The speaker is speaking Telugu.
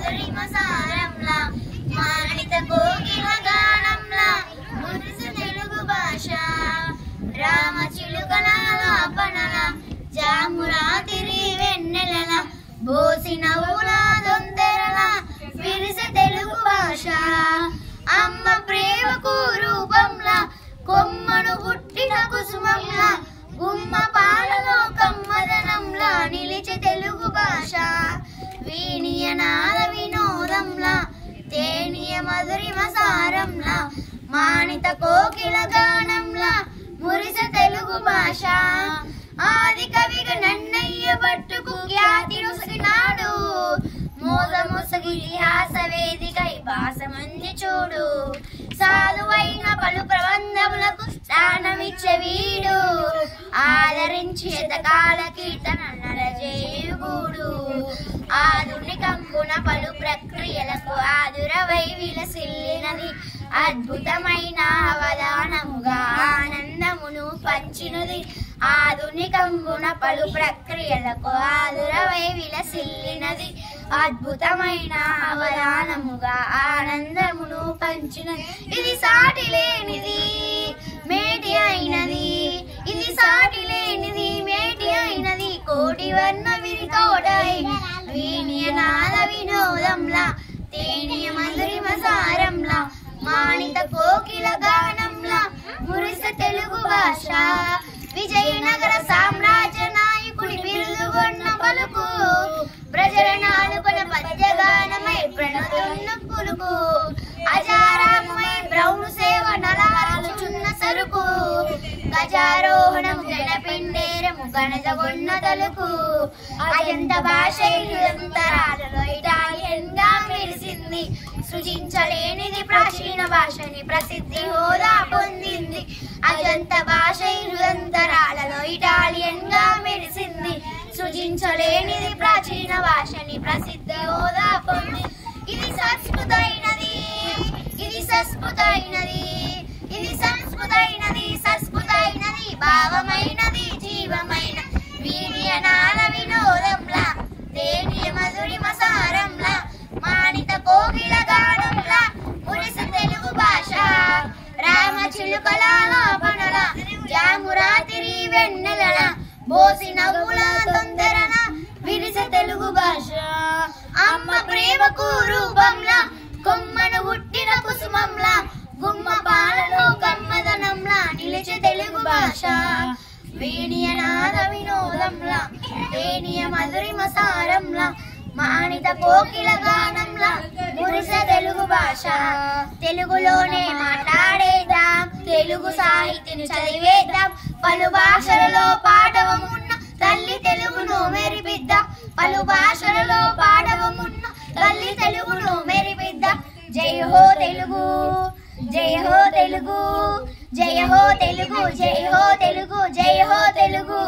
మధురిమ సారంలా మానిత కోకిల గానంలా మురిసి తెలుగు భాష రామ చిలుకల లాపనల జామురాతిరి వెన్నెలల బోసి నవ్వుల దొందెరల విరిసె తెలుగు భాష అమ్మ ప్రేమకు రూపంలా కొమ్మను పుట్టిన కుసుమంలా గుమ్మ పాలలో కమ్మదనంలా నిలిచే తెలుగు భాష వీణియనాద వినోదంలా తేనియ మధురిమ సారంలా మానిత కోకిల గానంలా మురిసె తెలుగు భాష ఆది కవిగా నన్నయ్య పట్టుకు ఖ్యాతి నొసగినాడు మోసమొసగి ఇతిహాస వేదికై భాష మంది చూడు సాధువైన పలు ప్రబంధములకు స్థానమిచ్చే వీడు ఆదరించి శతకాల కీర్తన నరజేయుగూడు ఆధునికంబున పలు ప్రక్రియలకు ఆదురవై విలసిల్లినది అద్భుతమైన అవధానముగా ఆనందమును పంచినది ఆధునికంబున పలు ప్రక్రియలకు ఆదురవై విలసిల్లినది అద్భుతమైన అవధానముగా ఆనందమును పంచినది ఇది సాటి లేనిది మేటి అయినది ఇది సాటి లేనిది మేటి అయినది కోటి వర్ణ విరితోడై వీణియనాద వినోదంలా తేనియ మధురిమ సారంలా మానిత కోకిల గానంలా మురిసె తెలుగు భాష విజయనగర సామ్రాజ్య నాయకుడి బిరుదుగొన్న పలుకు ప్రజలనాలుకుల పద్యగానమై ప్రణతున్న పులుకు అజారామై బ్రౌను సేవ నలవరుచున్న సరుకు గజారోహణము జనపిండేరము గణజగొన్న తలుకు అజంత భాష యుగంతరాలలో ఇటాలియన్ గా మెరిసింది సృజించలేనిది ప్రాచీన భాషని ప్రసిద్ధి హోదా పొందింది అజంత భాష యుగంతరాలలో ఇటాలియన్ గా మెరిసింది సృజించలేనిది ప్రాచీన భాషని ప్రసిద్ధి హోదా పొందింది ఇది సంస్కృతైనది ఇది సంస్కృతైనది ఇది సంస్కృతైనది సంస్కృతైనది భావమైనది జీవమైన వీణియనాద వినోదంలా తేనియ మధురిమ సారంలా మానిత కోకిల గానంలా మురిసె తెలుగు భాష రామ చిలుకల లాపనల జామురాతిరి వెన్నెలల బోసి నవ్వుల తొందరన విరిసె తెలుగు భాష అమ్మ ప్రేమకు రూపంలా కొమ్మను పుట్టిన కుసుమంలా గుమ్మ పాలలో కమ్మదనంలా నిలిచే తెలుగు భాష వీణియనాద వినోదంలా తేనియ మధురిమ సారంలా మానిత కోకిల గానంలా మురిసె తెలుగు భాష తెలుగులోనే మాట్లాడేద్దాం తెలుగు సాహిత్యను చదివేద్దాం పలు భాషలలో పాఠవమున్న తల్లి తెలుగును మెరిపిద్దాం పలు భాషలలో పాఠవమున్న తల్లి తెలుగును మెరిపిద్దాం జై హో తెలుగు జై హో తెలుగు జై హో తెలుగు జై హో తెలుగు జై హో తెలుగు